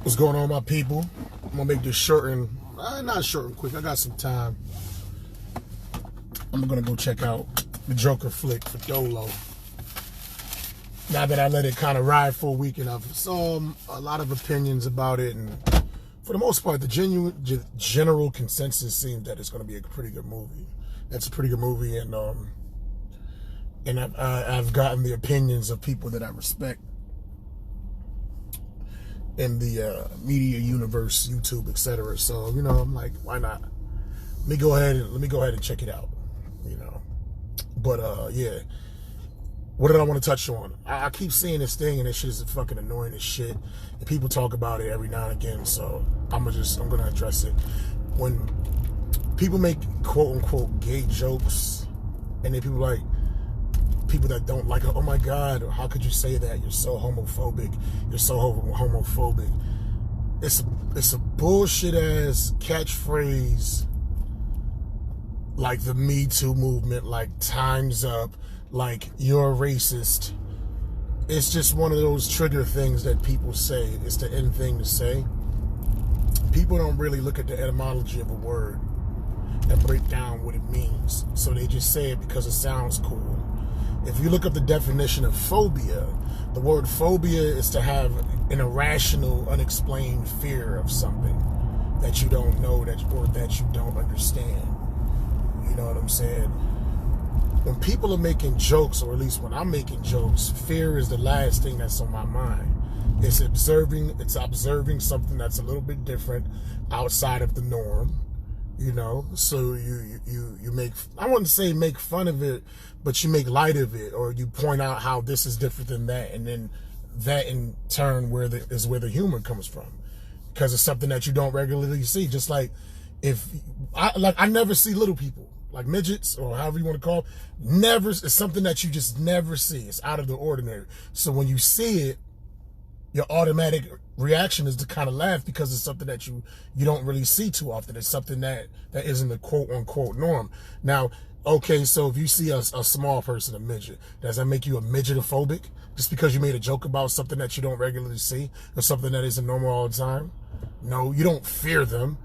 What's going on, my people? I'm gonna make this short and not short and quick. I got some time. I'm gonna go check out the Joker flick for Dolo. Now that I let it kind of ride for a week, and I've saw a lot of opinions about it, and for the most part, the general consensus seems that it's gonna be a pretty good movie. That's a pretty good movie, and I've gotten the opinions of people that I respect in the media universe, YouTube, etc. So, I'm like, why not? Let me go ahead and check it out. But yeah. What did I want to touch on? I keep seeing this thing, and this shit is fucking annoying as shit. And people talk about it every now and again, so I'm gonna address it. When people make quote unquote gay jokes, and then people that don't like it, oh my God, how could you say that? You're so homophobic. You're so homophobic. It's a bullshit ass catchphrase like the Me Too movement, like time's up, like you're a racist. It's just one of those trigger things that people say. It's the end thing to say. People don't really look at the etymology of a word and break down what it means. So they just say it because it sounds cool. If you look up the definition of phobia, the word phobia is to have an irrational, unexplained fear of something that you don't know or that you don't understand. You know what I'm saying? When people are making jokes, or at least when I'm making jokes, fear is the last thing that's on my mind. It's observing something that's a little bit different outside of the norm. So you make, I wouldn't say make fun of it, but you make light of it, or you point out how this is different than that, and then that in turn is where the humor comes from, because it's something that you don't regularly see. Just like I never see little people, like midgets or however you want to call them. It's something that you just never see. It's out of the ordinary. So when you see it, your automatic reaction is to kind of laugh, because it's something that you don't really see too often. It's something that isn't the quote unquote norm. Now, okay, so if you see a small person, a midget, does that make you a midgetophobic just because you made a joke about something that you don't regularly see, or something that isn't normal all the time? No, you don't fear them.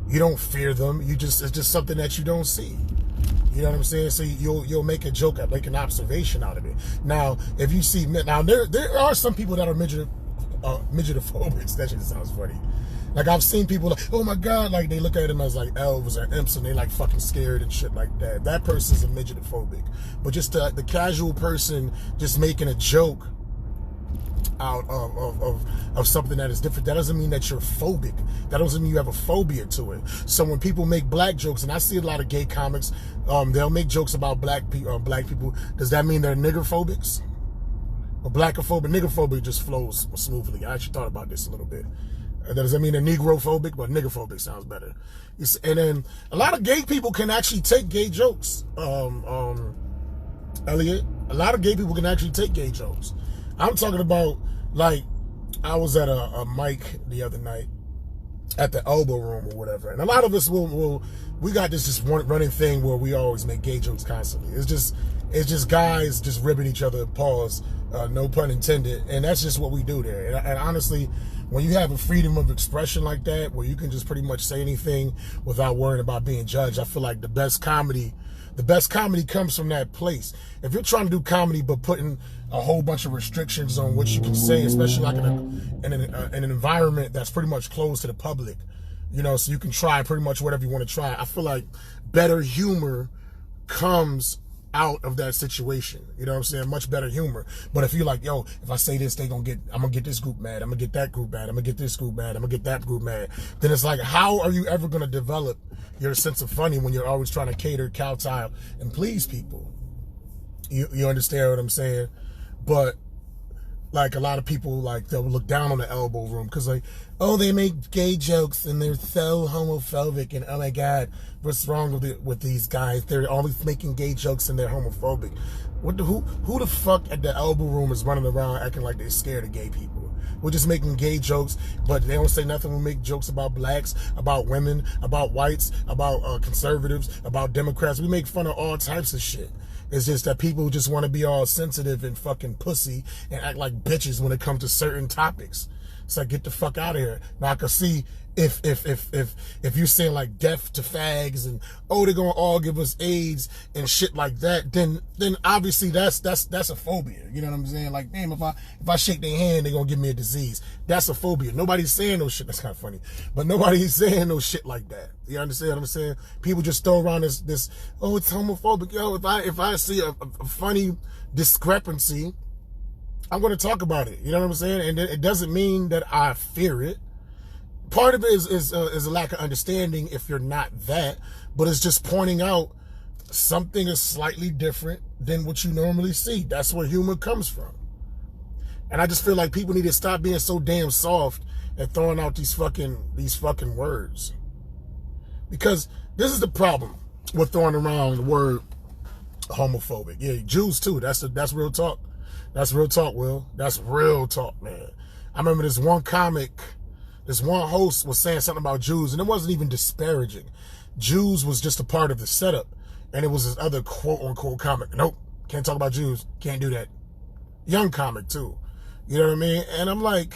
You don't fear them. It's just something that you don't see. You know what I'm saying? So you'll make a joke, make an observation out of it. Now, if you see, there are some people that are midgetophobics. That shit sounds funny. Like, I've seen people like, oh my God, like they look at them as like elves or imps, and they like fucking scared and shit like that. That person's a midgetophobic. But just the casual person just making a joke out of something that is different, that doesn't mean that you're phobic. That doesn't mean you have a phobia to it. So when people make black jokes, and I see a lot of gay comics, they'll make jokes about black people. Does that mean they're niggerphobics? Or blackophobic? Niggerphobic just flows smoothly. I actually thought about this a little bit. Does that mean they're negrophobic? But niggerphobic sounds better. And then a lot of gay people can actually take gay jokes. Elliot, a lot of gay people can actually take gay jokes. I'm talking about, like, I was at a mic the other night at the Elbow Room or whatever, and a lot of us we got this one running thing where we always make gay jokes constantly. It's just guys just ribbing each other, pause, no pun intended, and that's just what we do there. And honestly, when you have a freedom of expression like that, where you can just pretty much say anything without worrying about being judged, I feel like the best comedy comes from that place. If you're trying to do comedy but putting a whole bunch of restrictions on what you can say, especially like in an environment that's pretty much closed to the public, so you can try pretty much whatever you want to try, I feel like better humor comes out of that situation. You know what I'm saying? Much better humor. But if you're like, yo, if I say this, I'm gonna get this group mad, I'm gonna get that group mad, I'm gonna get this group mad, I'm gonna get that group mad, then it's like, how are you ever gonna develop your sense of funny when you're always trying to cater, kowtow, and please people? You understand what I'm saying? But like, a lot of people, like, they'll look down on the Elbow Room because, like, oh, they make gay jokes and they're so homophobic, and oh my God, what's wrong with these guys? They're always making gay jokes and they're homophobic. Who the fuck at the Elbow Room is running around acting like they're scared of gay people? We're just making gay jokes, but they don't say nothing. We make jokes about blacks, about women, about whites, about conservatives, about Democrats. We make fun of all types of shit. It's just that people just want to be all sensitive and fucking pussy and act like bitches when it comes to certain topics. It's like, get the fuck out of here. Now I can see if you're saying like death to fags and they're gonna all give us AIDS and shit like that, then obviously that's a phobia. You know what I'm saying? Like, damn, if I shake their hand, they're gonna give me a disease. That's a phobia. Nobody's saying no shit. That's kind of funny, but nobody's saying no shit like that. You understand what I'm saying? People just throw around this it's homophobic. Yo, if I see a funny discrepancy, I'm gonna talk about it. You know what I'm saying? And it doesn't mean that I fear it. Part of it is a lack of understanding if you're not that, but it's just pointing out something is slightly different than what you normally see. That's where humor comes from. And I just feel like people need to stop being so damn soft and throwing out these fucking words. Because this is the problem with throwing around the word homophobic. Yeah, Jews too. That's real talk. That's real talk, Will. That's real talk, man. I remember this one host was saying something about Jews, and it wasn't even disparaging. Jews was just a part of the setup. And it was this other quote-unquote comic. Nope, can't talk about Jews. Can't do that. Young comic, too. You know what I mean? And I'm like,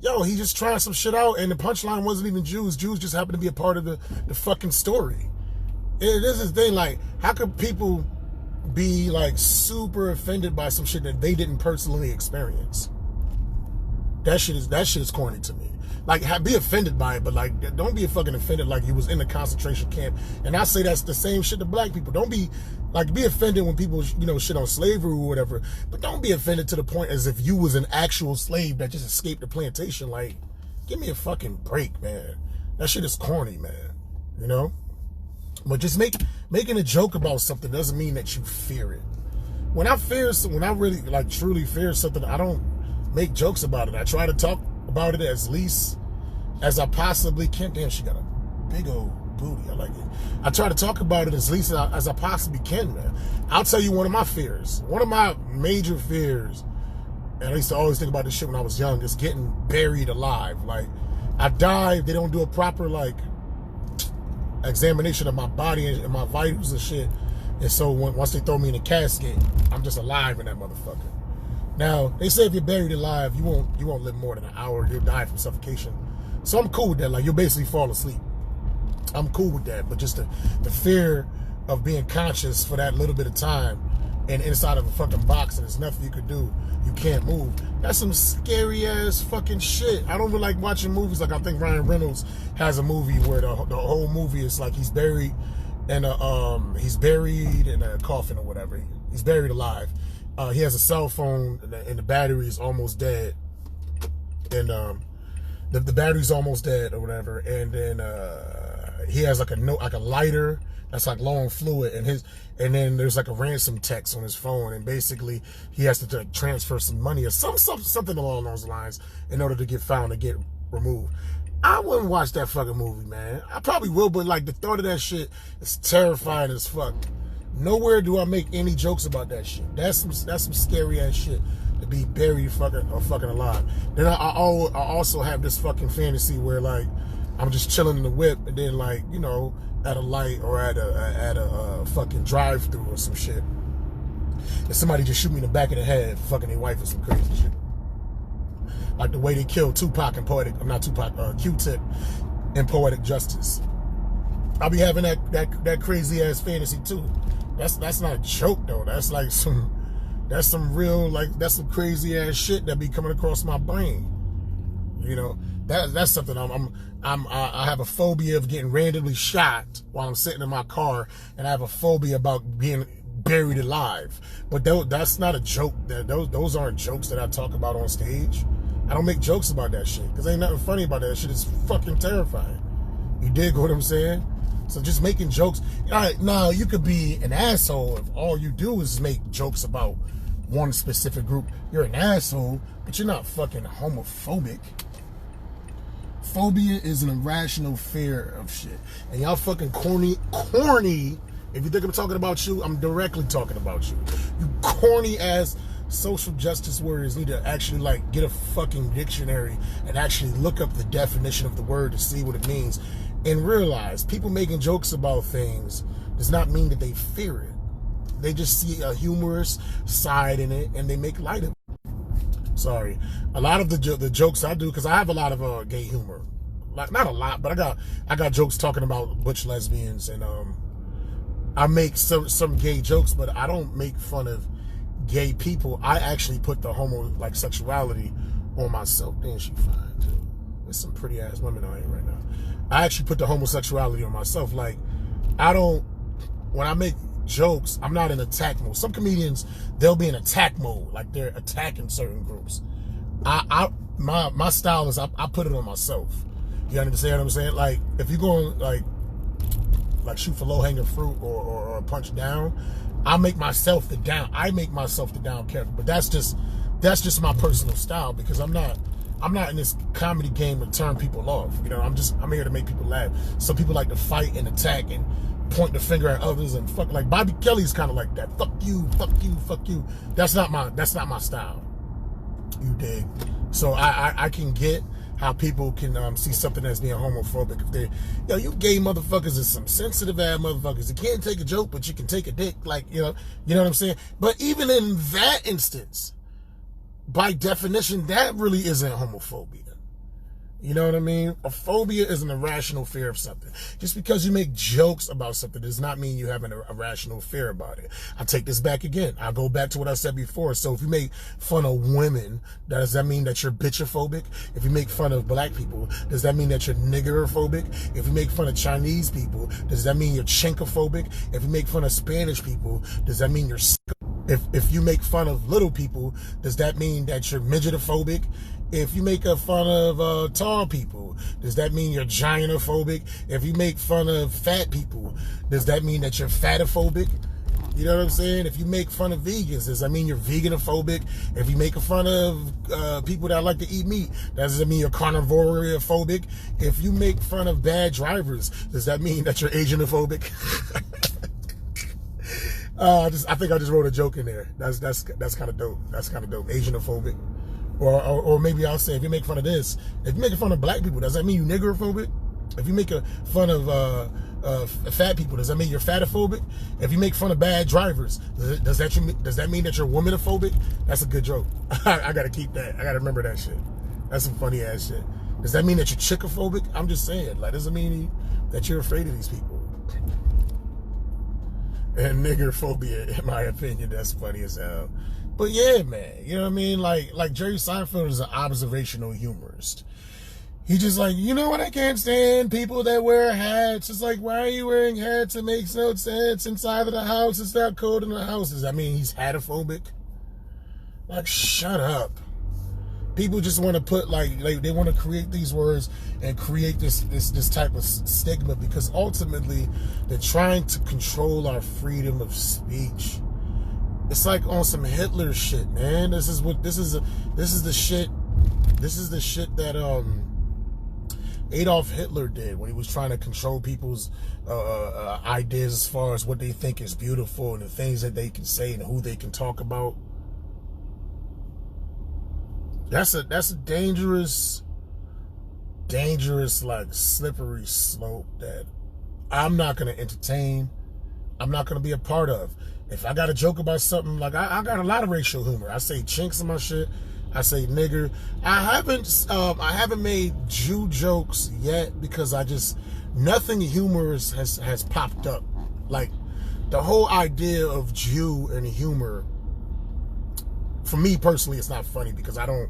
yo, he just trying some shit out, and the punchline wasn't even Jews. Jews just happened to be a part of the fucking story. This is the thing, like, how could people be, like, super offended by some shit that they didn't personally experience? That shit is corny to me. Like, be offended by it, but like, don't be fucking offended like you was in the concentration camp. And I say that's the same shit to black people. Don't be offended when people, shit on slavery or whatever, but don't be offended to the point as if you was an actual slave that just escaped the plantation. Like, give me a fucking break, man. That shit is corny, man. But just making a joke about something doesn't mean that you fear it. When I really like truly fear something, I don't make jokes about it. I try to talk about it as least as I possibly can. Damn, she got a big old booty. I like it. I try to talk about it as least as I possibly can, man. I'll tell you one of my fears. One of my major fears, and I used to always think about this shit when I was young, is getting buried alive. Like, I die, they don't do a proper, like, examination of my body and my vitals and shit. And so once they throw me in a casket, I'm just alive in that motherfucker. Now, they say if you're buried alive, you won't live more than an hour. You'll die from suffocation. So I'm cool with that. Like, you'll basically fall asleep. I'm cool with that. But just the fear of being conscious for that little bit of time and inside of a fucking box and there's nothing you could do, you can't move. That's some scary ass fucking shit. I don't really like watching movies. Like, I think Ryan Reynolds has a movie where the whole movie is like he's buried in a coffin or whatever. He's buried alive. He has a cell phone and the battery is almost dead. And the battery's almost dead or whatever. And then he has like a lighter that's like low on fluid, and then there's like a ransom text on his phone, and basically he has to transfer some money or something along those lines in order to get found and get removed. I wouldn't watch that fucking movie, man. I probably will, but like the thought of that shit is terrifying as fuck. Nowhere do I make any jokes about that shit. That's some scary ass shit to be buried fucking alive. Then I also have this fucking fantasy where like I'm just chilling in the whip and then like at a light or at a fucking drive-through or some shit, and somebody just shoot me in the back of the head for fucking their wife or some crazy shit. Like the way they killed Q-Tip in Poetic Justice. I'll be having that crazy ass fantasy too. That's not a joke though. That's some crazy ass shit that be coming across my brain. That's something I have a phobia of getting randomly shot while I'm sitting in my car, and I have a phobia about being buried alive. But that's not a joke. Those aren't jokes that I talk about on stage. I don't make jokes about that shit because ain't nothing funny about that shit. It's fucking terrifying. You dig what I'm saying? So just making jokes. All right, now you could be an asshole if all you do is make jokes about one specific group. You're an asshole, but you're not fucking homophobic. Phobia is an irrational fear of shit. And y'all fucking corny. If you think I'm talking about you, I'm directly talking about you. You corny ass social justice warriors need to actually like get a fucking dictionary and actually look up the definition of the word to see what it means and realize people making jokes about things does not mean that they fear it. they just see a humorous side in it and they make light of it. Sorry, a lot of the jokes I do, because I have a lot of gay humor, like not a lot, but I got jokes talking about butch lesbians, and I make some gay jokes, but I don't make fun of gay people. I actually put the sexuality on myself. Damn, she fine too. There's some pretty ass women out here right now. I actually put the homosexuality on myself. Like, when I make jokes, I'm not in attack mode. Some comedians, they'll be in attack mode, like they're attacking certain groups. My style is I put it on myself. You understand what I'm saying? Like, if you're going like shoot for low-hanging fruit or punch down, I make myself the down character. But that's just my personal style, because I'm not in this comedy game to turn people off. You know, I'm here to make people laugh. Some people like to fight and attack and point the finger at others and fuck. Like Bobby Kelly's kind of like that. Fuck you, fuck you, fuck you. That's not my style. You dig? So I can get how people can see something as being homophobic if they, you gay motherfuckers is some sensitive ass motherfuckers. You can't take a joke, but you can take a dick. Like, you know what I'm saying? But even in that instance, by definition, that really isn't homophobia. You know what I mean? A phobia is an irrational fear of something. Just because you make jokes about something does not mean you have an irrational fear about it. I take this back again. I go back to what I said before. So if you make fun of women, does that mean that you're bitchophobic? If you make fun of black people, does that mean that you're niggerophobic? If you make fun of Chinese people, does that mean you're chinkophobic? If you make fun of Spanish people, does that mean you're if you make fun of little people, does that mean that you're midgetophobic? If you make fun of tall people, does that mean you're giantophobic? If you make fun of fat people, does that mean that you're fatophobic? You know what I'm saying? If you make fun of vegans, does that mean you're veganophobic? If you make fun of people that like to eat meat, does that mean you're carnivorephobic? If you make fun of bad drivers, does that mean that you're Asianophobic? I think I just wrote a joke in there. That's kind of dope. That's kind of dope. Asianophobic. Or maybe I'll say, if you make fun of this, if you're making fun of black people, does that mean you niggerophobic? If you make fun of fat people, does that mean you're fatophobic? If you make fun of bad drivers, does that mean that you're womanophobic? That's a good joke. I gotta keep that. I gotta remember that shit. That's some funny ass shit. Does that mean that you're chickophobic? I'm just saying, like, doesn't mean that you're afraid of these people. And niggerphobia, in my opinion, that's funny as hell. But yeah, man, you know what I mean? Like Jerry Seinfeld is an observational humorist. He just like, you know what I can't stand? People that wear hats. It's like, why are you wearing hats? It makes no sense. Inside of the house, it's not cold in the house. Does that mean he's hatophobic? Like, shut up. People just want to put like they want to create these words and create this type of stigma, because ultimately they're trying to control our freedom of speech. It's like on some Hitler shit, man. This is the shit that Adolf Hitler did when he was trying to control people's ideas as far as what they think is beautiful and the things that they can say and who they can talk about. That's a dangerous, like, slippery slope that I'm not gonna entertain. I'm not gonna be a part of. If I got a joke about something, like I got a lot of racial humor. I say chinks in my shit. I say nigger. I haven't made Jew jokes yet because nothing humorous has popped up. Like, the whole idea of Jew and humor, for me personally, it's not funny because I don't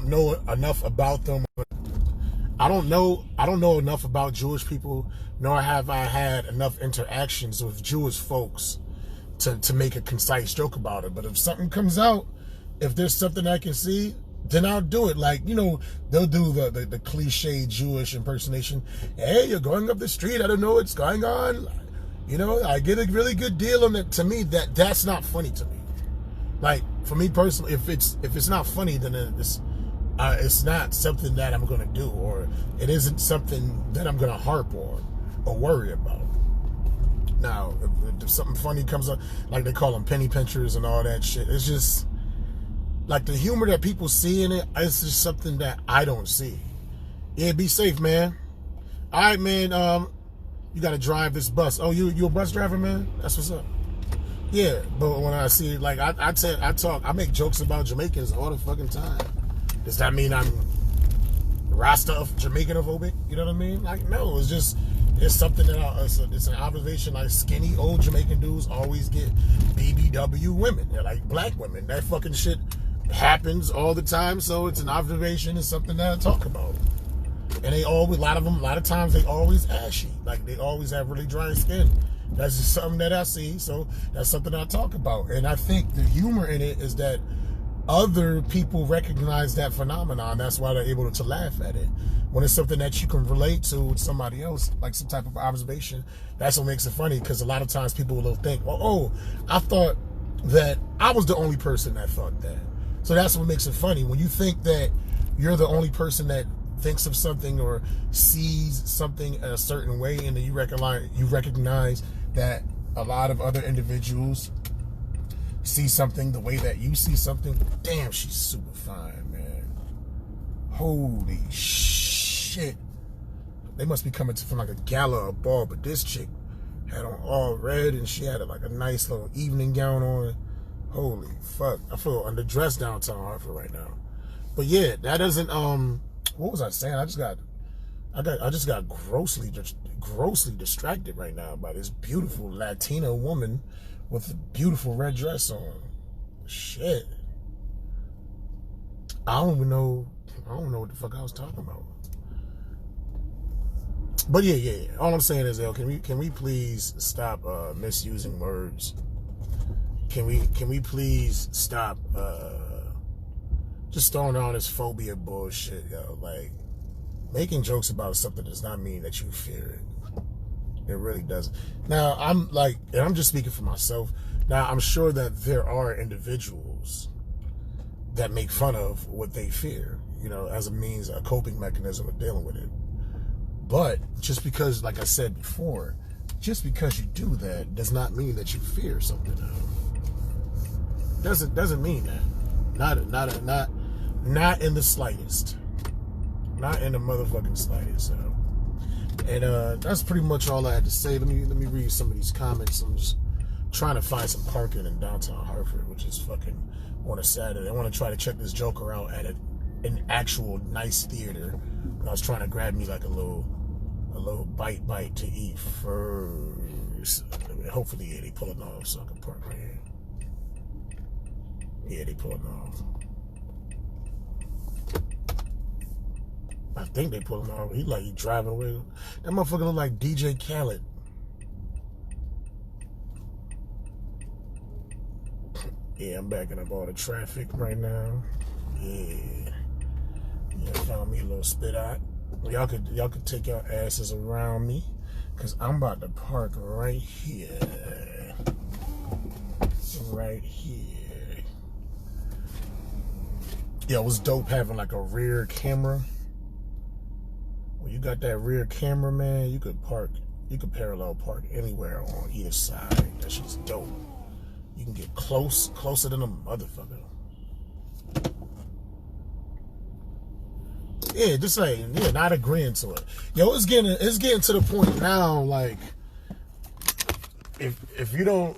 know enough about them. I don't know enough about Jewish people, nor have I had enough interactions with Jewish folks to make a concise joke about it. But if something comes out, if there's something I can see, then I'll do it. Like, you know, they'll do the cliche Jewish impersonation. Hey, you're going up the street, I don't know what's going on. You know, I get a really good deal on it. To me, that's not funny to me. Like, for me personally, if it's not funny, then it's not something that I'm gonna do, or it isn't something that I'm gonna harp on or worry about. Now, if something funny comes up, like they call them penny pinchers and all that shit, it's just like the humor that people see in it. It's just something that I don't see. Yeah, be safe, man. All right, man. You gotta drive this bus. Oh, you a bus driver, man? That's what's up. Yeah, but when I see, like, I make jokes about Jamaicans all the fucking time. Does that mean I'm Rasta of Jamaicanophobic? You know what I mean? Like, no, it's something that it's an observation. Like, skinny old Jamaican dudes always get BBW women. They're like black women. That fucking shit happens all the time. So it's an observation. It's something that I talk about. And they always, a lot of times they always ashy. Like, they always have really dry skin. That's just something that I see. So that's something I talk about. And I think the humor in it is that other people recognize that phenomenon. That's why they're able to laugh at it. When it's something that you can relate to with somebody else, like some type of observation, that's what makes it funny. Because a lot of times people will think, oh, I thought that I was the only person that thought that. So that's what makes it funny. When you think that you're the only person that thinks of something or sees something a certain way, and then you recognize that a lot of other individuals see something the way that you see something. Damn, she's super fine, man. Holy shit. They must be coming from like a gala or ball, but this chick had on all red and she had like a nice little evening gown on. Holy fuck. I feel underdressed downtown Hartford right now. But yeah, that doesn't what was I saying? I just got grossly distracted right now by this beautiful Latina woman with a beautiful red dress on. Shit. I don't know what the fuck I was talking about. But yeah. All I'm saying is, can we please stop misusing words? Can we please stop just throwing on this phobia bullshit, yo? Like, making jokes about something does not mean that you fear it. It really doesn't. Now, I'm just speaking for myself. Now, I'm sure that there are individuals that make fun of what they fear, as a coping mechanism of dealing with it. But just because, like I said before, just because you do that does not mean that you fear something. Doesn't mean that. Not in the slightest. Not in the motherfucking slightest. So. And that's pretty much all I had to say. Let me read some of these comments. I'm just trying to find some parking in downtown Hartford, which is fucking on a Saturday. I want to try to check this Joker out at an actual nice theater. And I was trying to grab me like a little bite to eat first. Hopefully, they pull it off so I can park right here. Yeah, they pull it off. I think they pull him off. He driving away. That motherfucker look like DJ Khaled. Yeah, I'm backing up all the traffic right now. Yeah, found me a little spit out. Y'all could take your asses around me, cause I'm about to park right here. Right here. Yo, it was dope having like a rear camera. When you got that rear camera, man, you could parallel park anywhere on either side. That shit's dope. You can get closer than a motherfucker. Yeah, just not agreeing to it. Yo, it's getting to the point now, like, if you don't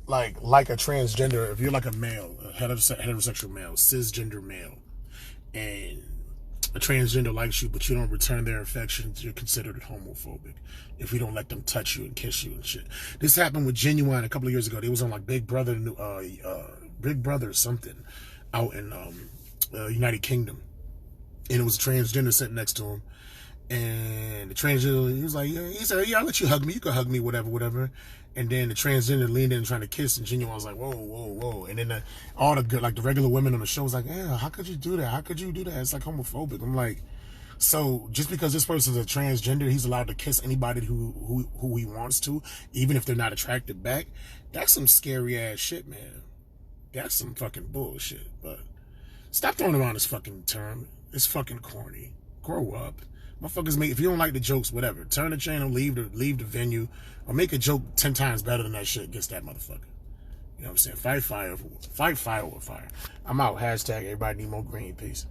like a transgender, if you're like a male, a heterosexual male, cisgender male, and a transgender likes you, but you don't return their affections, you're considered homophobic. If you don't let them touch you and kiss you and shit. This happened with Genuine a couple of years ago. They was on like Big Brother or something out in United Kingdom, and it was a transgender sitting next to him. And the transgender, he was like, he said, yeah, I'll let you hug me. You can hug me, whatever. And then the transgender leaned in trying to kiss, and Genuine was like, whoa. And then all the regular women on the show was like, yeah, how could you do that? How could you do that? It's like homophobic. I'm like, so just because this person's a transgender, he's allowed to kiss anybody who he wants to, even if they're not attracted back? That's some scary ass shit, man. That's some fucking bullshit. But stop throwing around this fucking term. It's fucking corny. Grow up. Motherfuckers if you don't like the jokes, whatever, turn the channel, leave the venue, or make a joke 10 times better than that shit against that motherfucker. You know what I'm saying? Fight fire with fire. I'm out. Hashtag everybody need more green. Peace.